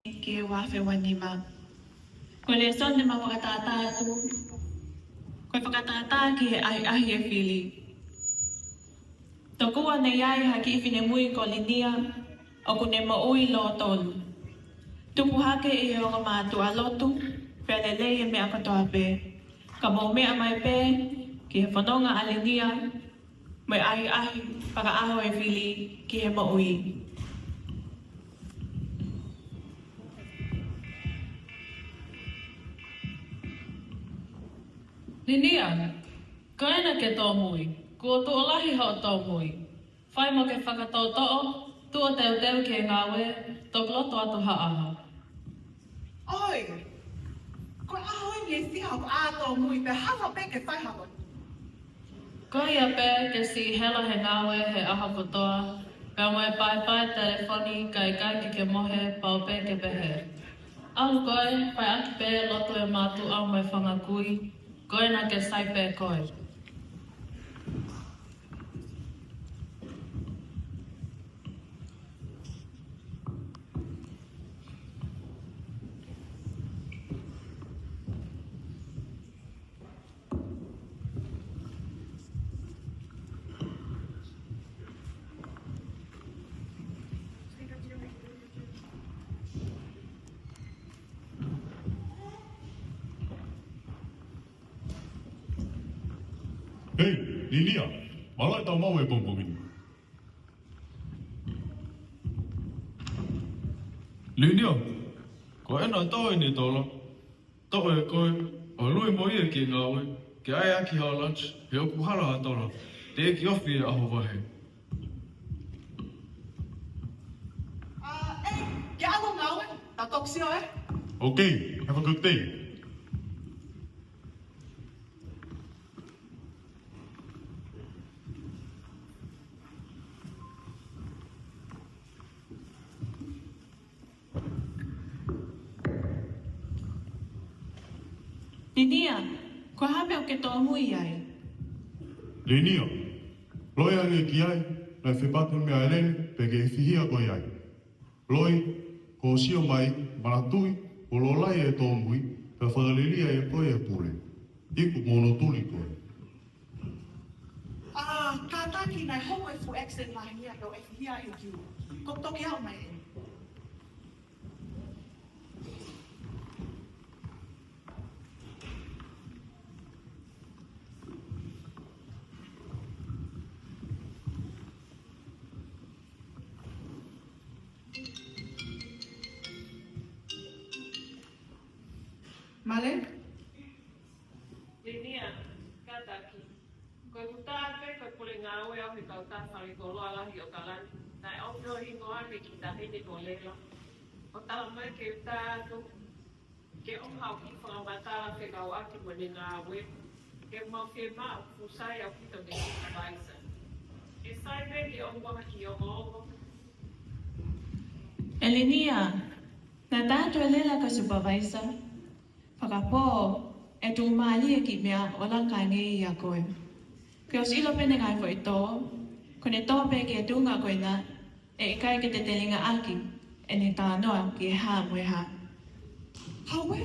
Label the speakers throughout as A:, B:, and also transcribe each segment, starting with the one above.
A: ke wafe wanima. Ko le son de ma wakatata tu. Ko wakatata ke ai e fili. Tokua ne yai haki fine mui ko linia o kune mo ui lo tolu. Tupu hake e o ma tu alotu, pele le e me akatoa pe. Ka mo me mai pe ki he whanonga a linia, me ai paka aho e fili ki he mo ui.
B: Linia, kaina ke tō mui, kua tō lahi hao tō mui. Whai mo ke whakatau to'o, tua teu ke ngāwe, tō kloto atu haaha.
C: Oi, ko ahoi ni si hau ato mui pe hawa pe ke whai hawa.
B: Ko ia pe ke si hela he ngāwe he aha kotoa, ka moe pai telefoni kai ke mohe pau pe ke pehe. Alu koe, whai aki pe loto e mātu au mai whangakui, koe na ke sai pe koe.
D: Hei, Linia, mä laitan maue pompongin.
E: Linia, ko enää toini tuolla. Toi koi, on lui mo iäkin ngāwe. Ke ai aki hao lunch, he oku haraha tuolla. Teeki offi e aho vahe.
C: Ei, ke aho ngawe, ta toksio eh?
D: Okay, have a good day.
A: Linia, ko hape o ke tō mui ai.
D: Linia, loi ange ki ai, nai whipatu mea elene, pe ke whihia koi ai. Loi, ko sio mai, maratui, o lo lai e tō mui, pe whakalilia e koe e pule. Iku mono tuli koe.
C: Ka taki nai hongo e fu exit lahi nia do e hia i kiu. Ko toki hau mai e. Male?
B: Linia, kataki. Koe kutaa pe koe pule ngāwe au he kau tāwhari ko loa lahi o kalani. Nai au no hingo ake ki ta hene ko leila. O tala mai ke utātu. Ke omhau ki whangamatala whe kau ake mo ne ngāwe. Ke mau whe maa fusai au kito ne supervisor. E sai me ki omwaha ki o mongo.
A: Linia, na tātou e lela ka supervisor. Whakapō, e tū māli e ki mea o lankai nge i a koe. Koe os ilo pene ngai fo i tō, kone tō pe ki e tūnga koe na, e i kai ke te telinga aki, e ne tā noa ki e hā moe hā.
C: Hawe,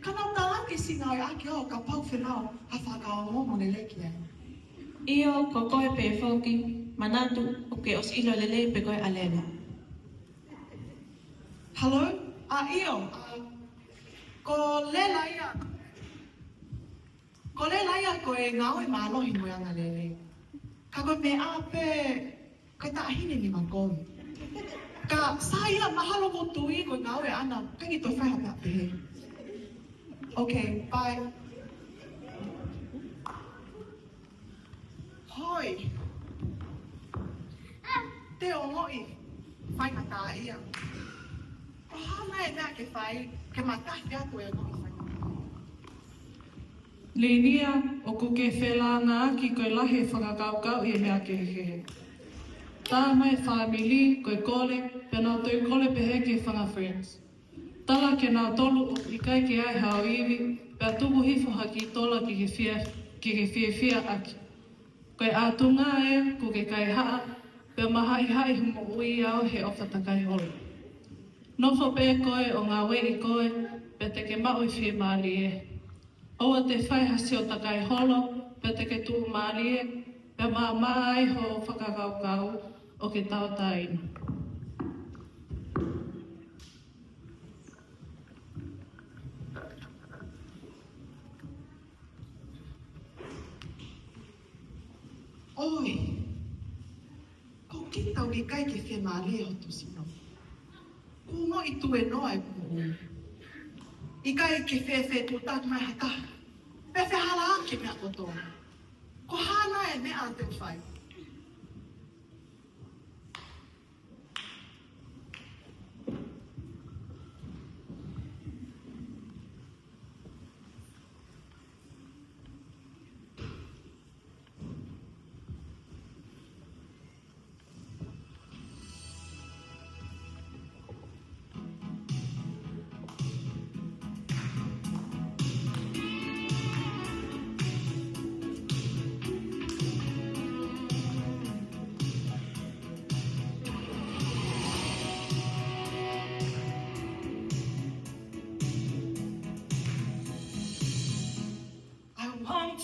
C: ka nau tā ake si ngāi ake o ka pau whenau, ha whakao momo le leki e.
A: Io ko koe pe whoki, manatu o ke os ilo lele pe koe alena.
C: Hello? Io, ko lela ia. Ko lela ia ko e ngāwe mālohi mo anga lele. Ka koe me a pe, kai tā hine ni mangkomi. Ka sā ia mahalo ko tui ko ngāwe ana, kangi toi whaiha pia pehe. Okay, bye. Hoi. Te o ngoi, whai na tā ia. O hana e mea ke whai, ke matahi atu e ngoi whai.
F: Linia, o ko ke whelanga ki koe lahi whakakaukau i mea ke hehe. Tā mai whamili, koe kole, pe nau toi kole pehe ke whanga friends. Tala ke nau tolu i kai ke ai hao iwi, pe tupu hifo haki tola ki ke fia aki. Koe ātunga e, ko ke kai haa, pe mahai humo ui au he o whatakai holo. Nofo pe koe o ngā wei koe, pe te ke mau I whie maali e. Oa te whai hasi o takai holo, pe te ke tū maali e, pe maa mai ho whakakaukau o ke tau taina.
C: Oi, ko ki tau ki kai ke whi maali e hotu sino. Ko mo I tue noa e kumu. I kai ke whi tu tak mai hata. Pe whi hala ake mea koto. Ko hana e mea te whai.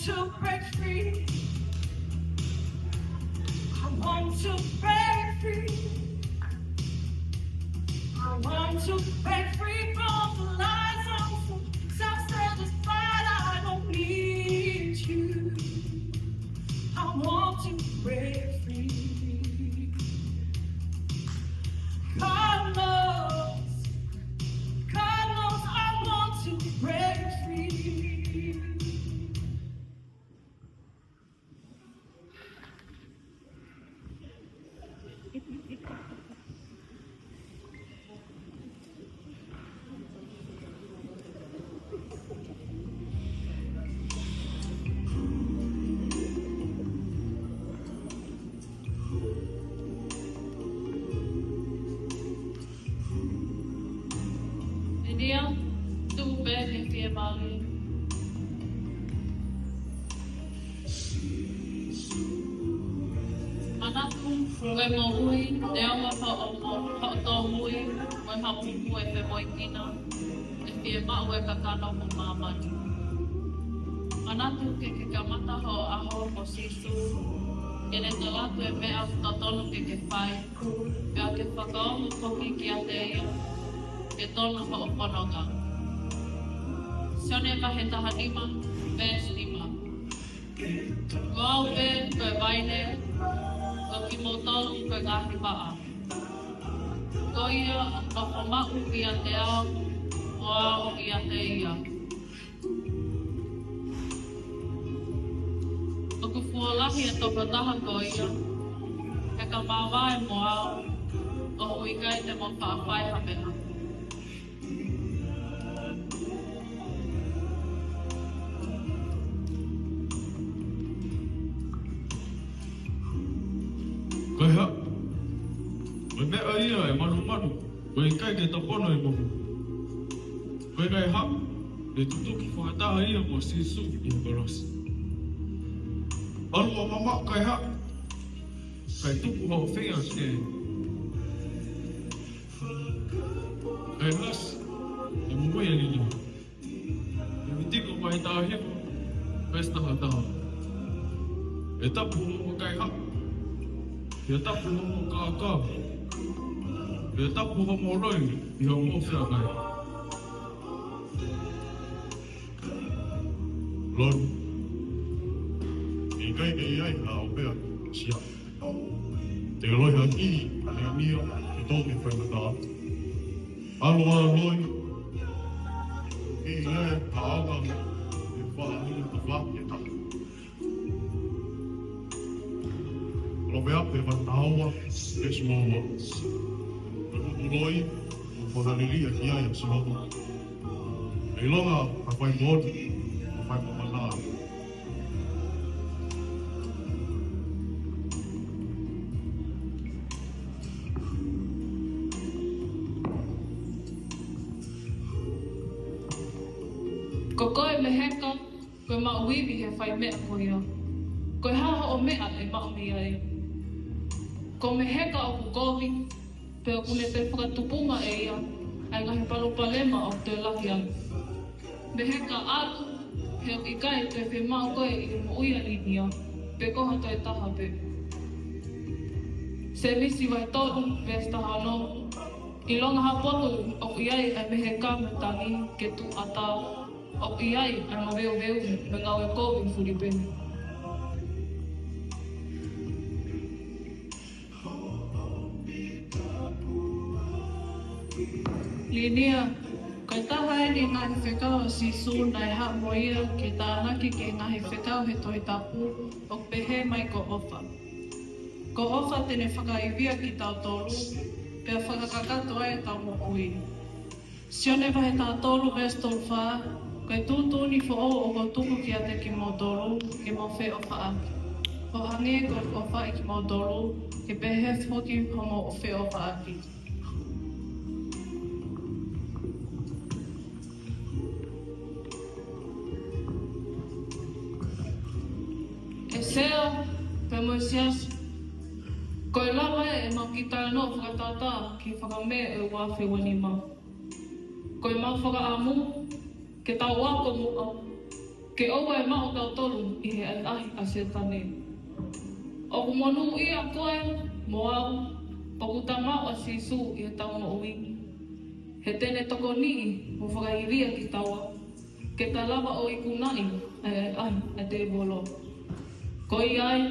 A: To break free. I want to break free. I want to break free from the lies I'm so self-satisfied. I don't need you. I want to break free. God knows I want to break free.
F: Dia, tu be ke whie maali. Manatu, koe mo ui, te awa pa o tō ui, koe ma upu e whe moikina, e whie mau e kakano mo mamani. Manatu ke kamata ho aho mo sisu, e ne te latu e mea tatonu ke whai, pia ke whakaomu koki ki a te ia, ke tonu ho o whanonga. Sione he taha lima, bes lima. Ko au pe, koe waine, ko ki mo tolu koe ngahi paa. Ko ia, o whamau ki a te ao, o ao ki a te ia. O ku fuolahi e toko taha ko ia, he ka mawai mo ao, o hui kai te mo whaawhai hapeha.
E: Koe ha, koe mea ia e manu, koe kai ke tapono e mohu. Koe kai ha, e tutuki whakataha ia mo sisu I korosi. Alu o mama kai ha, kai tupu hau whenga te. Kai las, e mumoi e nini. E mitiko mai taha hiko, pestaha taha. E tapu homo kai ha. Ia tapu homo kākā. Ia tapu homo roi I hau mo whiakai.
D: Loi, I kai ke iai a o pea sia. Te loi ha ki, te mia, I tōke whaingatā. Aloha loi, I iai a aukanga, E whāhina ta whāki e taka. Lope ape whataua, e simoua. Tuku loi, o whanalilia ki ai a simoua. E longa, a whai mōti, a whai mamanā.
F: Ko koe me heka, koe mauiwi he whai mea ko ia. Koe haha o mea e maumi ai. Ko me heka o ku kovi, pe o kune pe whakatupunga e ia, ai ngahi palopalema o te lahi anu. Me he ka alu, he o ikai te whi mau koe i mo uia linia, pe koha toi taha pe. Se misi vai tolu, ves taha no. I longa hapotu o iai ai me he kametangi ke tu ata o iai ai ma veo veo me ngau e kovi Filipini. Linia, kai taha e ni ngahi whekau si su nai ha moia ke tānaki ke ngahi whekau he toi tapu o pehe mai ko ofa. Ko ofa tene whakaivia ki tau tolu, pea whakakakato ai tau mo ui. Sione wahe tā tolu ves tolu wha, kai tūtūni fo o ko tuku ki ate ki mo tolu, ke mo whe ofa aki. Ho hange ko ofa i ki mo tolu, ke pehe whoki homo o whe ofa aki. E seo, pe moesias, koe lawa e mau ki tae no whakatata ki whakame e wawhi wani mau. Koe mau whakaamu, ke tau wako mu au, ke owa e mau tau tolu i he ai ahi a se tane. O kumonu i a koe, mo au, pakuta mau a sisu i he tau mo ui. He tene toko nii, mo whakairia ki taua, ke ta lawa o i kunai ai ahi a te bolo. Koi ai,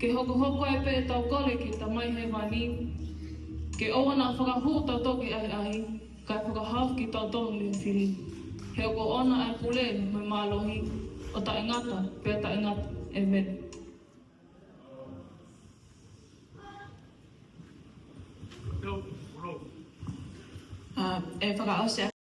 F: ke hoko hoko e pe e tau kore ki ta mai hei wani, ke owa nā whakahu tau toki ai ahi, kai whakahau ki tau tonu ni whiri. He oko ona ai pule mai mālohi, o ta ingata, pe ta ingata e mene.
E: Yo, bro.
A: E whakaose